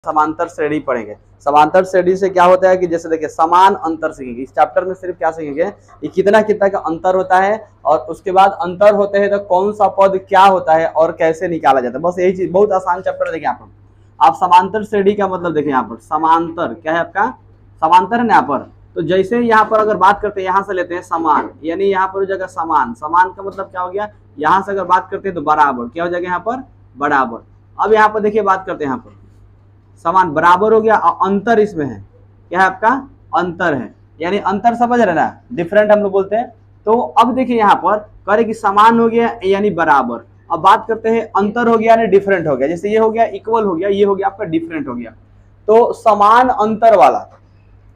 समांतर श्रेणी पढ़ेंगे। समांतर श्रेणी से क्या होता है कि जैसे देखिए समान अंतर सीखेंगे। इस चैप्टर में सिर्फ क्या सीखेंगे कि कितना कितना का अंतर होता है और उसके बाद अंतर होते हैं तो कौन सा पद क्या होता है और कैसे निकाला जाता है। बस यही चीज, बहुत आसान चैप्टर देखिए। यहाँ पर आप समांतर श्रेणी का मतलब देखिए, यहाँ पर समांतर क्या है आपका, समांतर है ना यहाँ पर। तो जैसे यहाँ पर अगर बात करते हैं, यहाँ से लेते हैं समान, यानी यहाँ पर हो जाएगा समान। समान का मतलब क्या हो गया, यहाँ से अगर बात करते हैं तो बराबर, क्या हो जाएगा यहाँ पर, बराबर। अब यहाँ पर देखिए बात करते हैं, यहाँ पर समान बराबर हो गया और अंतर इसमें है, क्या है आपका, अंतर है, यानी अंतर समझ रहे ना, डिफरेंट हम लोग बोलते हैं। तो अब देखिए यहाँ पर करे कि समान हो गया यानी बराबर। अब बात करते हैं अंतर हो गया यानी डिफरेंट हो गया। जैसे ये हो गया इक्वल हो गया, ये हो गया आपका डिफरेंट हो गया। तो समान अंतर वाला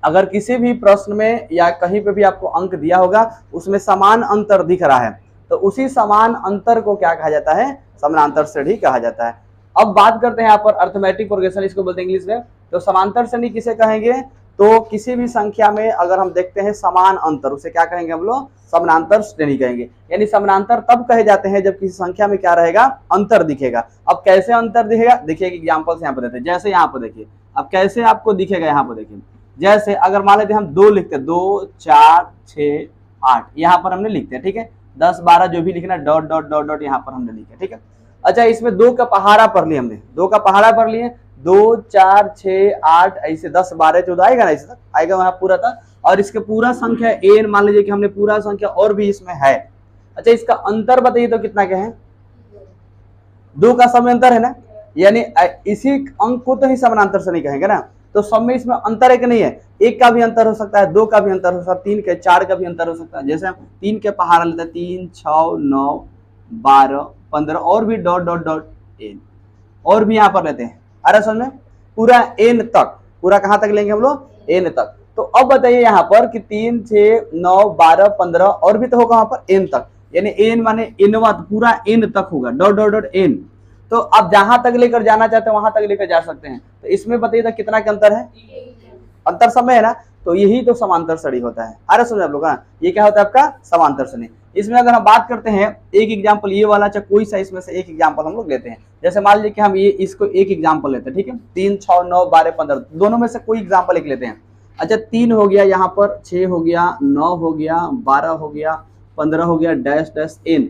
अगर किसी भी प्रश्न में या कहीं पे भी आपको अंक दिया होगा, उसमें समान अंतर दिख रहा है, तो उसी समान अंतर को क्या कहा जाता है, समानांतर श्रेणी कहा जाता है। अब बात करते हैं यहाँ पर अर्थमेटिक प्रोग्रेशन, इसको बोलते हैं इंग्लिश में। तो समांतर श्रेणी किसे कहेंगे, तो किसी भी संख्या में अगर हम देखते हैं समान अंतर, उसे क्या कहेंगे हम लोग, समानांतर श्रेणी कहेंगे। यानी समानांतर तब कहे जाते हैं जब किसी संख्या में क्या रहेगा, अंतर दिखेगा। अब कैसे अंतर दिखेगा, देखिए एग्जाम्पल्स यहाँ पर देते हैं। जैसे यहाँ पर देखिए, अब कैसे आपको दिखेगा, यहाँ पर देखिए, जैसे अगर मान लेते हैं हम 2 लिखते हैं, 2 4 6 8, यहाँ पर हमने लिखते हैं, ठीक है। 10 12 जो भी लिखना, डॉट डॉट डॉट डॉट यहाँ पर हमने लिखा, ठीक है। अच्छा, इसमें 2 का पहाड़ा पढ़ लिया हमने, 2 का पहाड़ा पढ़ लिए, 2 4 6 8 ऐसे 10 12 14 आएगा ना, ऐसे तक आएगा वहां पूरा था। और इसके पूरा संख्या एन मान लीजिए कि हमने पूरा संख्या और भी इसमें है। अच्छा, इसका अंतर बताइए तो कितना क्या है, 2 का समय अंतर है ना, यानी इसी अंक को तो ही समानांतर से नहीं कहेंगे ना। तो सब में इसमें अंतर है कि नहीं है, 1 का भी अंतर हो सकता है, 2 का भी अंतर हो सकता है, 3 के 4 का भी अंतर हो सकता है। जैसे हम 3 के पहाड़ा लेते हैं, 3 6 9 12 15 और भी डॉट डॉट डॉट एन, और भी यहाँ पर लेते हैं। अरे समझ में, पूरा एन तक, पूरा कहाँ तक लेंगे हम लोग, एन तक। तो अब बताइए यहाँ पर कि 3 6 9 12 15 और भी तो होगा वहां पर एन तक, यानी एन माने एनवा, पूरा एन तक होगा, डॉट डॉट डॉट एन। तो आप जहां तक लेकर जाना चाहते हैं वहां तक लेकर जा सकते हैं। तो इसमें बताइए तो कितना का अंतर है, अंतर समय है ना। तो यही तो समांतर श्रेणी होता है। अरे समझ आप लोग, ये क्या होता है आपका समांतर श्रेणी। इसमें अगर हम बात करते हैं एक एग्जाम्पल ये वाला, चाहे कोई सा इसमें से एक एग्जाम्पल हम लोग लेते हैं। जैसे मान लीजिए कि हम ये इसको एक एग्जाम्पल लेते हैं, ठीक है। 3 6 9 12 15 दोनों में से कोई एग्जाम्पल एक लेते हैं। अच्छा, 3 हो गया, यहाँ पर 6 हो गया, 9 हो गया, 12 हो गया, 15 हो गया, डैश डैश एन,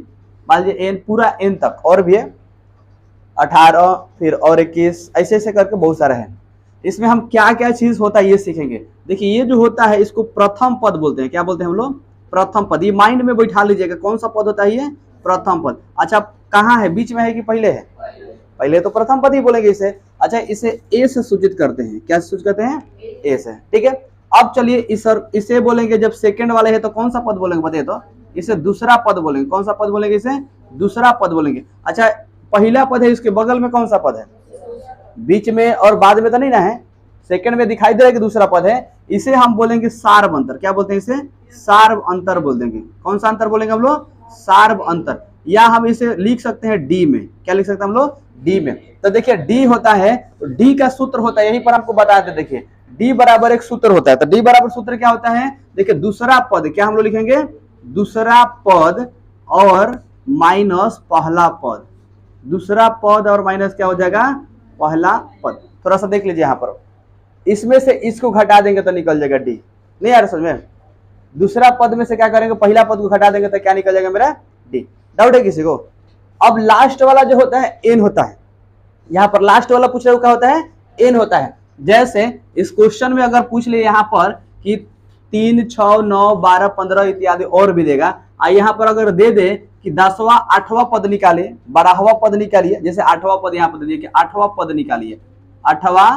मान लीजिए एन पूरा एन तक, और भी है 18 फिर और 21, ऐसे ऐसे करके बहुत सारे हैं। इसमें हम क्या क्या चीज होता है ये सीखेंगे। देखिए ये जो होता है इसको प्रथम पद बोलते हैं। क्या बोलते हैं हम लोग, प्रथम पद। ये माइंड में बैठा लीजिएगा, कौन सा पद होता है ये, प्रथम पद। अच्छा, कहाँ है, बीच में है कि पहले है, पहले तो प्रथम पद ही बोलेंगे इसे। अच्छा, इसे ए से सूचित करते हैं, क्या सूचित करते हैं, ए से, ठीक है। अब चलिए इसे बोलेंगे जब सेकंड वाले है तो कौन सा पद बोलेंगे बताइए तो, इसे दूसरा पद बोलेंगे। कौन सा पद बोलेंगे, इसे दूसरा पद बोलेंगे। अच्छा, पहला पद है, इसके बगल में कौन सा पद है, बीच में और बाद में तो नहीं ना है, सेकंड में दिखाई दे रहा है कि दूसरा पद है, इसे हम बोलेंगे सार्व अंतर। क्या बोलते हैं इसे, सार्व अंतर बोल देंगे। कौन सा अंतर बोलेंगे हम लोग, सार्व अंतर। या हम इसे लिख सकते हैं डी में, क्या लिख सकते हैं हम लोग, डी में। तो देखिए डी होता है, तो डी का सूत्र होता है, यहीं पर आपको बताते हैं। देखिए डी बराबर एक सूत्र होता है। तो डी बराबर सूत्र क्या होता है, देखिए दूसरा पद, क्या हम लोग लिखेंगे, दूसरा पद और माइनस पहला पद। दूसरा पद और माइनस क्या हो जाएगा, पहला पद। थोड़ा सा देख लीजिए यहाँ पर, इसमें से इसको घटा देंगे तो निकल जाएगा डी। नहीं आ रहा समझ में, दूसरा पद में से क्या करेंगे, पहला पद को घटा देंगे तो क्या निकल जाएगा मेरा, डी। डाउट है किसी को। अब लास्ट वाला जो होता है एन होता है, यहाँ पर लास्ट वाला पूछ रहे हो क्या होता है, एन होता है। जैसे इस क्वेश्चन में अगर पूछ ले यहाँ पर कि 3 6 9 12 15 इत्यादि और भी देगा, यहाँ पर अगर दे दे कि 10वां 8वां पद निकालिए, 12वां पद निकालिए, जैसे 8वां पद यहाँ पर दे दिए कि 8वां पद निकालिए, 8वां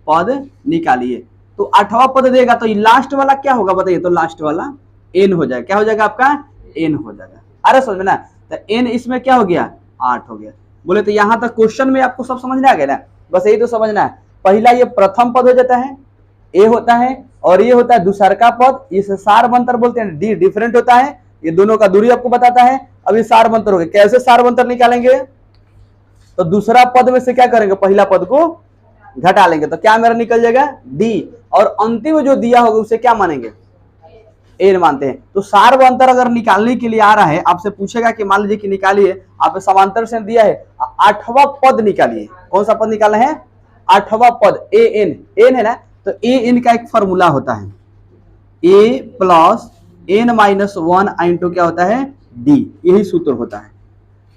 पद निकालिए, तो 8वां पद देगा तो लास्ट वाला क्या होगा बताइए तो, लास्ट वाला एन हो जाएगा। क्या हो जाएगा आपका, एन हो जाएगा। अरे समझ में ना, तो एन इसमें क्या हो गया, 8 हो गया। बोले तो यहाँ तक क्वेश्चन में आपको सब समझ में आ गया ना, बस यही तो समझना है। पहला ये प्रथम पद हो जाता है, ए होता है, और ये होता है दूसरा का पद, इसे सार्व अंतर बोलते हैं। डी डिफरेंट होता है, ये दोनों का दूरी आपको बताता है। अब ये सार्व अंतर हो गया, कैसे सार्व अंतर निकालेंगे, तो दूसरा पद में से क्या करेंगे, पहला पद को घटा लेंगे तो क्या मेरा निकल जाएगा, डी। और अंतिम जो दिया होगा उसे क्या मानेंगे, एन मानते हैं। तो सार्व अंतर अगर निकालने के लिए आ रहा है, आपसे पूछेगा कि मान लीजिए कि निकालिए, आप समांतर से दिया है 8वां पद निकालिए। कौन सा पद निकालना है, आठवां पद ए एन, एन है ना, तो ए एन का एक फॉर्मूला होता है A plus N minus one into क्या होता है डी, यही सूत्र होता है।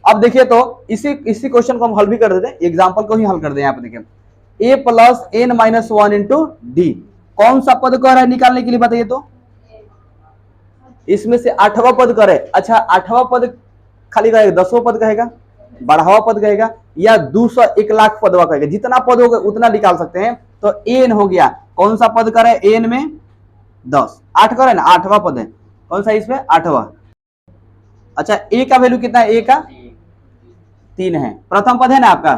अब देखिए तो इसी क्वेश्चन को हम हल भी कर देते हैं, एग्जांपल को ही हल कर दें। यहाँ पे देखिए A plus N minus one into D, कौन सा पद कह रहा है निकालने के लिए बताइए तो? इसमें से आठवां पद करे। अच्छा आठवां पद खाली कहेगा, 10वां पद कहेगा, 12वां पद कहेगा, या 200 1 लाख पदवा कहेगा, जितना पद होगा उतना निकाल सकते हैं। तो एन हो गया, कौन सा पद करे एन में 10, 8 करे ना, 8वां पद है, कौन सा इसमें 8वां। अच्छा ए का वैल्यू कितना है? ए का 3 है, प्रथम पद है ना आपका,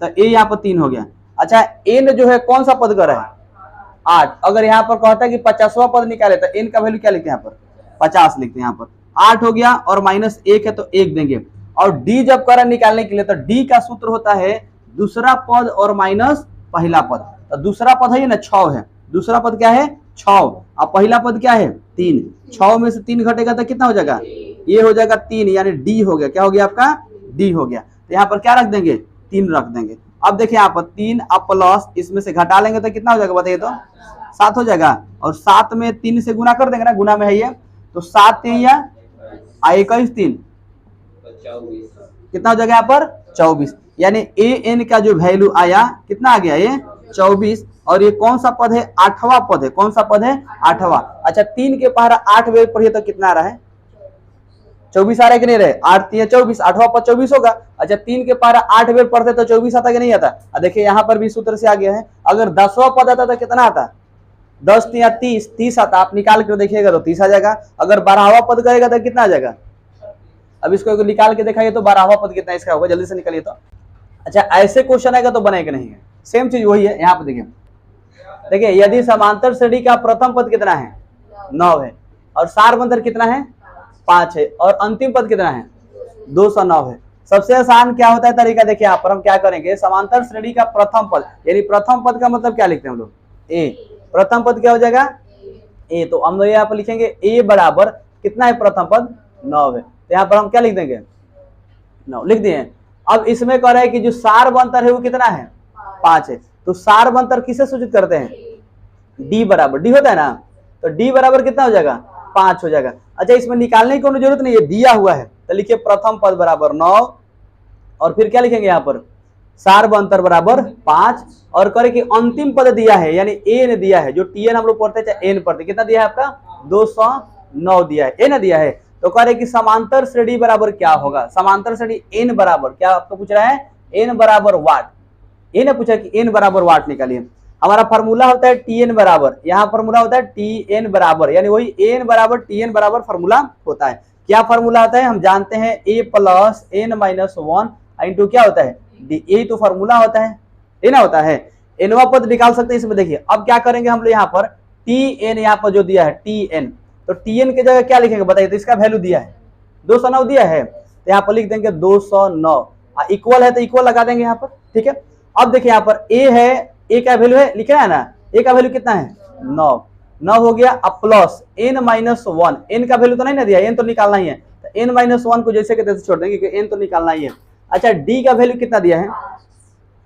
तो ए यहाँ पर 3 हो गया। अच्छा एन जो है कौन सा पद कर रहा है? 8। अगर यहाँ पर कहता है कि 50वां पद निकाले तो एन का वैल्यू क्या लिखते हैं यहाँ पर? 50 लिखते हैं। यहाँ पर 8 हो गया और माइनस 1 है तो 1 देंगे। और डी जब करें निकालने के लिए तो डी का सूत्र होता है दूसरा पद और माइनस पहला पद। तो दूसरा पद है ना 6 है, दूसरा पद क्या है 6, और पहला पद क्या है 3। 6 में से 3 घटेगा तो कितना हो जाएगा? ये हो जाएगा 3, यानी डी हो गया। क्या हो गया आपका? डी हो गया। तो यहाँ पर क्या रख देंगे? 3 रख देंगे। अब देखिए यहाँ पर 3 अब प्लस इसमें से घटा लेंगे तो कितना हो जाएगा बताइए तो? 7 हो जाएगा। और 7 में 3 से गुना कर देंगे ना, गुना में है ये, तो 7 3 या 21 3 कितना हो जाएगा यहाँ पर? 24। यानी ए एन का जो वैल्यू आया कितना आ गया? ये 24। और ये कौन सा पद है? 8वां पद है। कौन सा पद है? 8वां। अच्छा 3 के पहरा 8 वें पढ़िए तो कितना आ रहा है? 24 आ रहा है कि नहीं रहे? 8 3 24, 8वां पद 24 होगा। अच्छा 3 के पहरा 8 वें पढ़ते तो 24 आता कि नहीं आता? देखिए यहाँ पर भी सूत्र से आ गया है। अगर 10वां पद आता तो कितना आता? 10 3 30, 30 आता। आप निकाल कर देखिएगा तो 30 आ जाएगा। अगर 12वां पद करेगा तो कितना आ जाएगा? अब इसको निकाल के दिखाइए तो 12वां पद कितना इसका होगा, जल्दी से निकालिए तो। अच्छा ऐसे क्वेश्चन आएगा तो बनेगा नहीं है, सेम चीज वही है। यहाँ पे देखिए, देखिए यदि समांतर श्रेणी का प्रथम पद कितना है? 9 है, और सारबंतर कितना है? 5 है, और अंतिम पद कितना है? 209 है। सबसे आसान क्या होता है तरीका? देखिए यहाँ पर हम क्या करेंगे, समांतर श्रेणी का प्रथम पद, यानी प्रथम पद का मतलब क्या लिखते हैं हम लोग? ए। प्रथम पद क्या हो जाएगा? ए। तो हम लोग यहाँ पर लिखेंगे ए बराबर कितना है? प्रथम पद 9 है। तो यहाँ पर हम क्या लिख देंगे? 9 लिख दिए। अब इसमें कह रहा है कि जो सारबंतर है वो कितना है? 5 है। तो सारबंतर किसे सूचित करते हैं? डी बराबर, डी होता है ना, तो डी बराबर कितना हो जाएगा? 5 हो जाएगा। अच्छा इसमें निकालने की कोई जरूरत नहीं है, दिया हुआ है। तो लिखिए प्रथम पद बराबर 9, और फिर क्या लिखेंगे यहाँ पर? सारबंतर बराबर 5, और करे कि अंतिम पद दिया है, यानी एन दिया है, जो टी एन हम लोग पढ़ते हैं चाहे एन पढ़ते, कितना दिया है आपका? 209 दिया है, एन दिया है। तो कह रहे कि समांतर श्रेणी बराबर क्या होगा? समांतर श्रेणी एन बराबर क्या आपको पूछ रहा है? एन बराबर वाट। ये ना पूछा कि एन बराबर वाट निकालिए। हमारा फार्मूला होता है टी एन बराबर, यहाँ फार्मूला होता है टी एन बराबर, यानी वही एन बराबर टी एन बराबर फार्मूला होता है। क्या फार्मूला होता है? हम जानते हैं ए प्लस एन माइनस 1 इंटू क्या होता है? डी। यही तो फार्मूला होता है, ये ना होता है। एनवा पद निकाल सकते हैं इसमें। देखिए अब क्या करेंगे हम लोग, यहाँ पर टी एन यहाँ पर जो दिया है टी एन, तो टी एन की जगह क्या लिखेंगे बताइए? तो इसका वैल्यू दिया है 209 दिया है, तो यहाँ पर लिख देंगे 209। इक्वल है तो इक्वल लगा देंगे यहाँ पर, ठीक है। अब देखिए यहाँ पर ए है, ए का वैल्यू है लिखा है ना, ए का वैल्यू कितना है? 9 हो गया। अब प्लस एन माइनस 1, एन का वैल्यू तो नहीं ना दिया, एन तो निकालना ही है, तो एन माइनस 1 को जैसे के तैसे छोड़ देंगे क्योंकि एन तो निकालना ही है। अच्छा डी का वैल्यू कितना दिया है?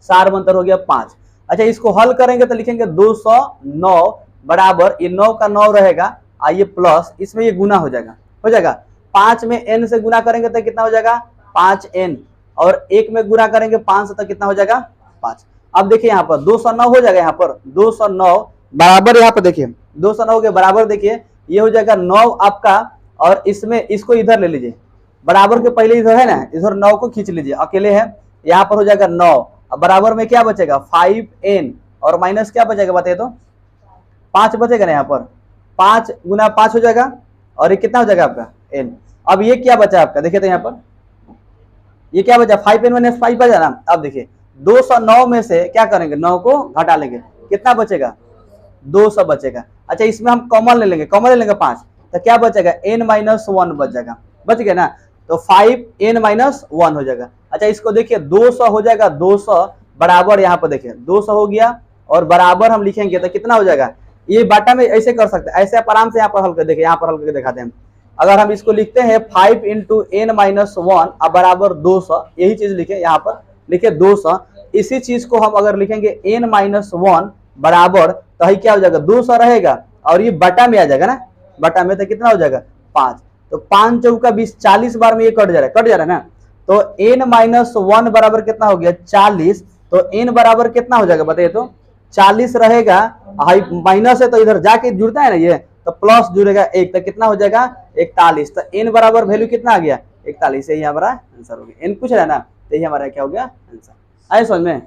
सारबंतर हो गया 5। अच्छा इसको हल करेंगे तो लिखेंगे 209 बराबर, ये 9 का 9 रहेगा, आइए प्लस इसमें ये गुना हो जाएगा 5 में एन से गुना करेंगे तो कितना हो जाएगा? 5n, और 1 में गुना करेंगे 5 से तो कितना हो जाएगा? 5। अब देखिए यहाँ पर 209 हो जाएगा, यहाँ पर 209 बराबर, यहाँ पर देखिए 209 के बराबर, देखिए ये हो जाएगा 9 आपका, और इसमें इसको इधर ले लीजिए, बराबर के पहले इधर है ना, इधर 9 को खींच लीजिए, अकेले है, यहाँ पर हो जाएगा 9। अब बराबर में क्या बचेगा? 5n, और माइनस क्या बचेगा बताइए तो? 5 बचेगा ना, यहाँ पर 5 गुना 5 हो जाएगा, और ये कितना हो जाएगा आपका? n। अब ये क्या बचा आपका? देखिए तो यहाँ पर ये क्या बचा? 5n माइनस 5 बचा ना। अब देखिए 209 में से क्या करेंगे? 9 को घटा लेंगे, कितना बचेगा? 200 बचेगा। अच्छा इसमें हम कॉमन ले लेंगे, 5, तो क्या बचेगा? n माइनस 1 बच जाएगा, बच गया ना, तो 5n माइनस 1 हो जाएगा। अच्छा इसको देखिए 200 हो जाएगा, 200 बराबर, यहाँ पर देखिए 200 हो गया, और बराबर हम लिखेंगे तो कितना हो जाएगा? ये बाटा में ऐसे कर सकते हैं, ऐसे आप आराम से यहाँ पर हल कर देखिए, यहाँ पर हल करके दिखाते हैं। अगर हम इसको लिखते हैं 5 इंटू एन माइनस 1 अब बराबर 200, यही चीज लिखे, यहाँ पर लिखे 200, इसी चीज को हम अगर लिखेंगे n-1 बराबर, तो क्या हो जाएगा 200 रहेगा और ये बटा में आ जाएगा ना, बटा में तो कितना हो जाएगा 5, तो 5 चौका 20, 40 बार में ये कट जा रहा है ना। तो n-1 बराबर कितना हो गया 40, तो n बराबर कितना हो जाएगा बताइए तो 40 रहेगा, हाई माइनस है तो इधर जाके जुड़ता है ना ये, तो प्लस जुड़ेगा 1, तो कितना हो जाएगा 41, तो n बराबर वैल्यू कितना आ गया 41, यही हमारा आंसर हो गया। n पूछ रहा है ना, तो यही हमारा क्या हो गया आंसर। आए समझ में।